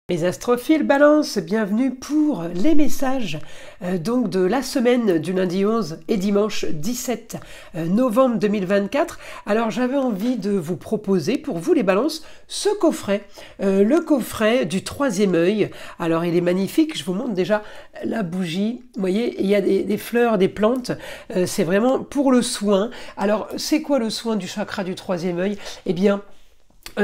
Les astrophiles Balance, bienvenue pour les messages donc de la semaine du lundi 11 et dimanche 17 novembre 2024. Alors j'avais envie de vous proposer pour vous les balances ce coffret, le coffret du troisième œil. Alors il est magnifique, je vous montre déjà la bougie, vous voyez il y a des fleurs, des plantes, c'est vraiment pour le soin. Alors c'est quoi le soin du chakra du troisième œil? Eh bien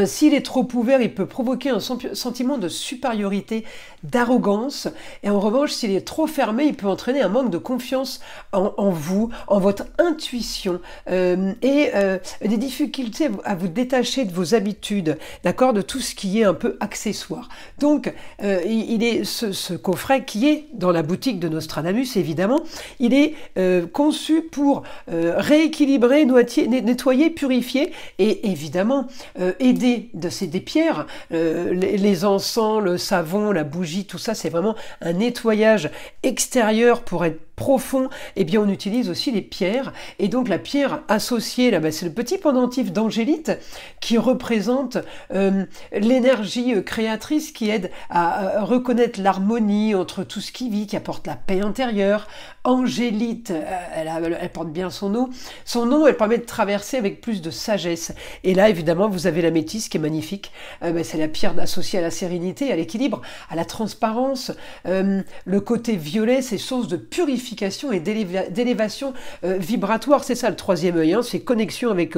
s'il est trop ouvert, il peut provoquer un sentiment de supériorité, d'arrogance. Et en revanche, s'il est trop fermé, il peut entraîner un manque de confiance en vous, en votre intuition et des difficultés à vous détacher de vos habitudes, d'accord, de tout ce qui est un peu accessoire. Donc, il est ce coffret qui est dans la boutique de Nostradamus, évidemment, il est conçu pour rééquilibrer, nettoyer, purifier et évidemment aider des pierres, les encens, le savon, la bougie, tout ça, c'est vraiment un nettoyage extérieur pour être profond. Et bien on utilise aussi les pierres, et donc la pierre associée là, c'est le petit pendentif d'angélite qui représente l'énergie créatrice qui aide à reconnaître l'harmonie entre tout ce qui vit, qui apporte la paix intérieure. Angélite, elle porte bien son nom, elle permet de traverser avec plus de sagesse. Et là évidemment vous avez la métisse qui est magnifique, c'est la pierre associée à la sérénité, à l'équilibre, à la transparence. Le côté violet, c'est source de purification et d'élévation vibratoire, c'est ça le troisième œil, c'est connexion avec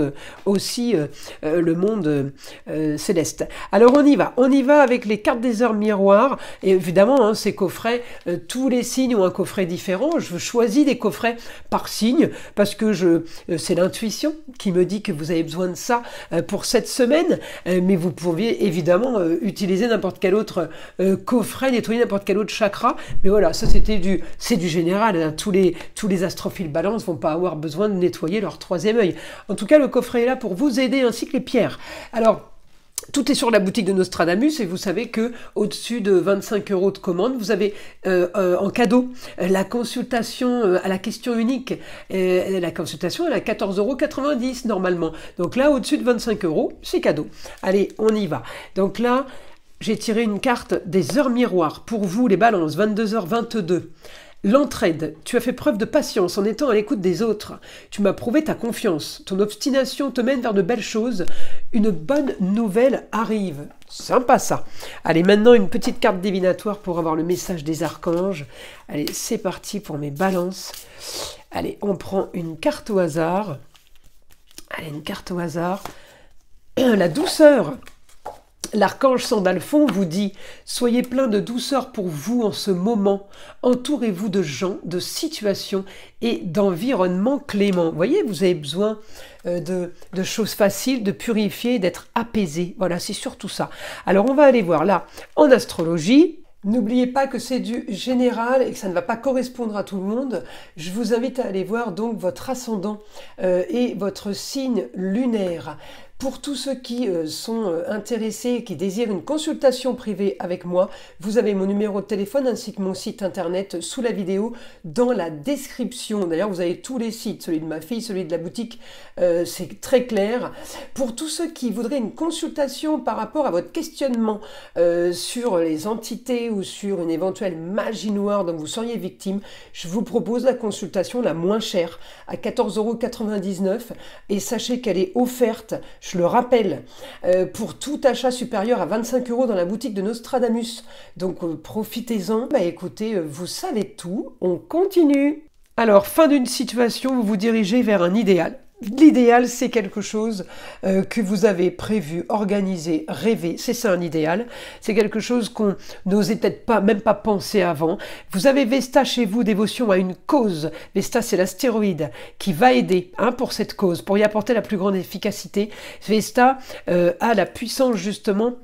aussi le monde céleste. Alors on y va avec les cartes des heures miroirs, et évidemment ces coffrets, tous les signes ont un coffret différent. Je choisis des coffrets par signe parce que c'est l'intuition qui me dit que vous avez besoin de ça pour cette semaine, mais vous pourriez évidemment utiliser n'importe quel autre coffret, nettoyer n'importe quel autre chakra, mais voilà, ça c'est du général, hein. Tous les astrophiles Balance vont pas avoir besoin de nettoyer leur troisième œil. En tout cas, le coffret est là pour vous aider, ainsi que les pierres. Alors, tout est sur la boutique de Nostradamus, et vous savez que au-dessus de 25 € de commande, vous avez en cadeau la consultation à la question unique. La consultation elle est à 14,90 € normalement. Donc là, au-dessus de 25 €, c'est cadeau. Allez, on y va. Donc là, j'ai tiré une carte des heures miroirs pour vous, les balances, 22h22. L'entraide, tu as fait preuve de patience en étant à l'écoute des autres. Tu m'as prouvé ta confiance. Ton obstination te mène vers de belles choses. Une bonne nouvelle arrive. Sympa ça. Allez, maintenant une petite carte divinatoire pour avoir le message des archanges. Allez, c'est parti pour mes balances. Allez, on prend une carte au hasard. Allez, une carte au hasard. La douceur. L'archange Sandalphon vous dit « Soyez plein de douceur pour vous en ce moment. Entourez-vous de gens, de situations et d'environnements cléments. » Vous voyez, vous avez besoin de choses faciles, de purifier, d'être apaisé. Voilà, c'est surtout ça. Alors, on va aller voir là, en astrologie. N'oubliez pas que c'est du général et que ça ne va pas correspondre à tout le monde. Je vous invite à aller voir donc votre ascendant et votre signe lunaire. Pour tous ceux qui sont intéressés, qui désirent une consultation privée avec moi, vous avez mon numéro de téléphone ainsi que mon site internet sous la vidéo dans la description. D'ailleurs, vous avez tous les sites, celui de ma fille, celui de la boutique, c'est très clair. Pour tous ceux qui voudraient une consultation par rapport à votre questionnement sur les entités ou sur une éventuelle magie noire dont vous seriez victime, je vous propose la consultation la moins chère à 14,99 € et sachez qu'elle est offerte, je le rappelle, pour tout achat supérieur à 25 € dans la boutique de Nostradamus. Donc profitez-en. Écoutez, vous savez tout, on continue. Alors, fin d'une situation, vous vous dirigez vers un idéal. L'idéal, c'est quelque chose que vous avez prévu, organisé, rêvé. C'est ça un idéal. C'est quelque chose qu'on n'osait peut-être pas, même pas penser avant. Vous avez Vesta chez vous, dévotion à une cause. Vesta, c'est l'astéroïde qui va aider pour cette cause, pour y apporter la plus grande efficacité. Vesta a la puissance justement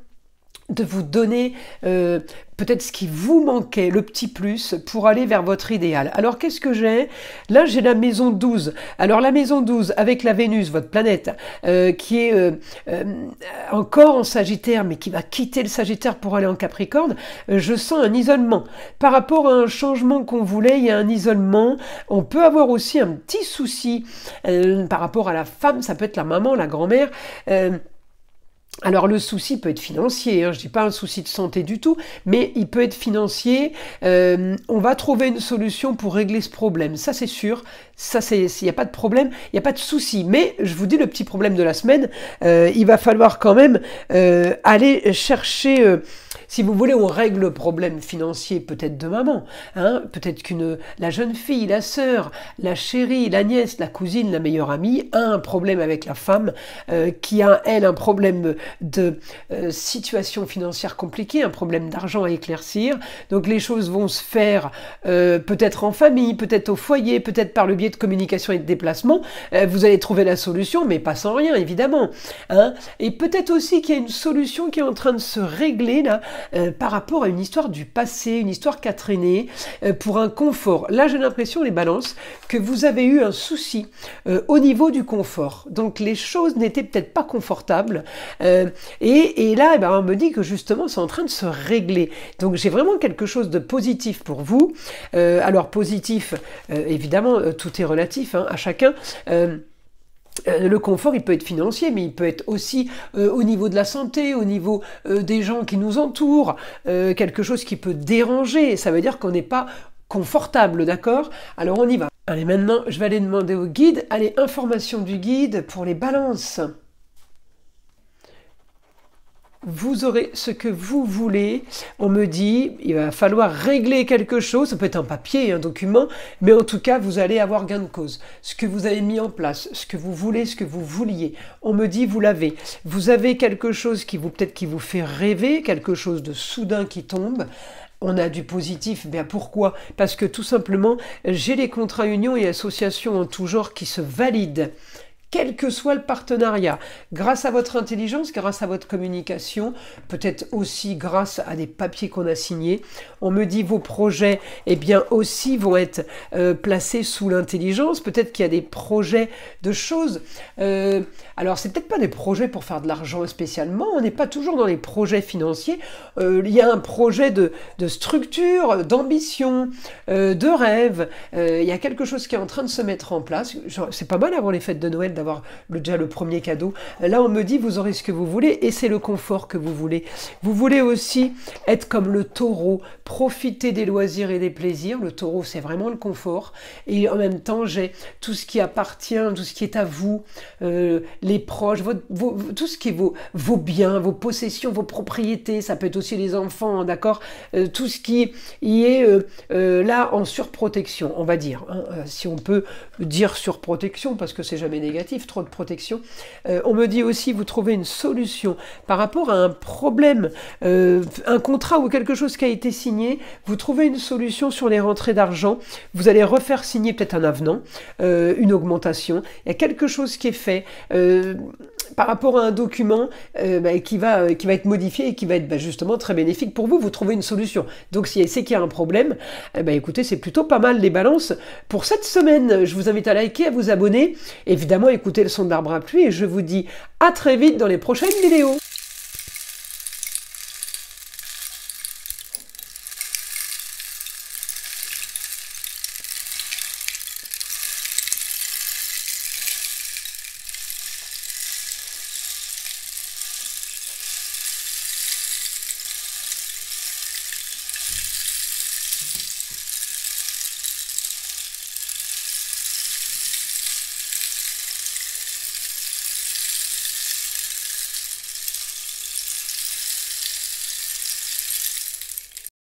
de vous donner peut-être ce qui vous manquait, le petit plus, pour aller vers votre idéal. Alors, qu'est-ce que j'ai? Là, j'ai la maison 12. Alors, la maison 12, avec la Vénus, votre planète, qui est encore en Sagittaire, mais qui va quitter le Sagittaire pour aller en Capricorne, je sens un isolement. Par rapport à un changement qu'on voulait, il y a un isolement. On peut avoir aussi un petit souci par rapport à la femme, ça peut être la maman, la grand-mère, Alors le souci peut être financier, hein, je ne dis pas un souci de santé du tout, mais il peut être financier. On va trouver une solution pour régler ce problème, ça c'est sûr. Ça, il n'y a pas de problème, il n'y a pas de souci. Mais je vous dis le petit problème de la semaine, il va falloir quand même aller chercher... si vous voulez, on règle le problème financier peut-être de maman, hein, peut-être la jeune fille, la sœur, la chérie, la nièce, la cousine, la meilleure amie a un problème avec la femme qui a, elle, un problème de situation financière compliquée, un problème d'argent à éclaircir. Donc les choses vont se faire peut-être en famille, peut-être au foyer, peut-être par le biais de communication et de déplacement. Vous allez trouver la solution, mais pas sans rien, évidemment. Hein. Et peut-être aussi qu'il y a une solution qui est en train de se régler là, par rapport à une histoire du passé, une histoire qui a traîné, pour un confort. Là, j'ai l'impression, les balances, que vous avez eu un souci au niveau du confort. Donc les choses n'étaient peut-être pas confortables. Et là, eh ben, on me dit que justement, c'est en train de se régler. Donc j'ai vraiment quelque chose de positif pour vous. Alors positif, évidemment, tout est relatif hein, à chacun. Le confort, il peut être financier, mais il peut être aussi au niveau de la santé, au niveau des gens qui nous entourent, quelque chose qui peut déranger. Ça veut dire qu'on n'est pas confortable, d'accord? Alors on y va. Allez, maintenant, je vais aller demander au guide. Allez, information du guide pour les balances. Vous aurez ce que vous voulez. On me dit, il va falloir régler quelque chose. Ça peut être un papier, un document, mais en tout cas, vous allez avoir gain de cause. Ce que vous avez mis en place, ce que vous voulez, ce que vous vouliez. On me dit, vous l'avez. Vous avez quelque chose qui peut-être qui vous fait rêver, quelque chose de soudain qui tombe. On a du positif, bien pourquoi? Parce que tout simplement, j'ai les contrats unions et associations en tout genre qui se valident. Quel que soit le partenariat, grâce à votre intelligence, grâce à votre communication, peut-être aussi grâce à des papiers qu'on a signés. On me dit vos projets, eh bien aussi vont être placés sous l'intelligence. Peut-être qu'il y a des projets de choses. Alors c'est peut-être pas des projets pour faire de l'argent spécialement. On n'est pas toujours dans les projets financiers. Il y a un projet de structure, d'ambition, de rêve. Il y a quelque chose qui est en train de se mettre en place. C'est pas mal avant les fêtes de Noël d'avoir déjà le premier cadeau. Là, on me dit, vous aurez ce que vous voulez et c'est le confort que vous voulez. Vous voulez aussi être comme le taureau, profiter des loisirs et des plaisirs. Le taureau, c'est vraiment le confort. Et en même temps, j'ai tout ce qui appartient, tout ce qui est à vous, les proches, tout ce qui est vos biens, vos possessions, vos propriétés. Ça peut être aussi les enfants, d'accord? Tout ce qui y est là en surprotection, on va dire. Hein, si on peut dire surprotection, parce que c'est jamais négatif, trop de protection. On me dit aussi, vous trouvez une solution par rapport à un problème, un contrat ou quelque chose qui a été signé, vous trouvez une solution sur les rentrées d'argent, vous allez refaire signer peut-être un avenant, une augmentation, il y a quelque chose qui est fait par rapport à un document qui va être modifié et qui va être justement très bénéfique pour vous, vous trouvez une solution. Donc si c'est qu'il y a un problème, écoutez, c'est plutôt pas mal les balances pour cette semaine. Je vous invite à liker, à vous abonner, évidemment écoutez le son de l'arbre à pluie et je vous dis à très vite dans les prochaines vidéos.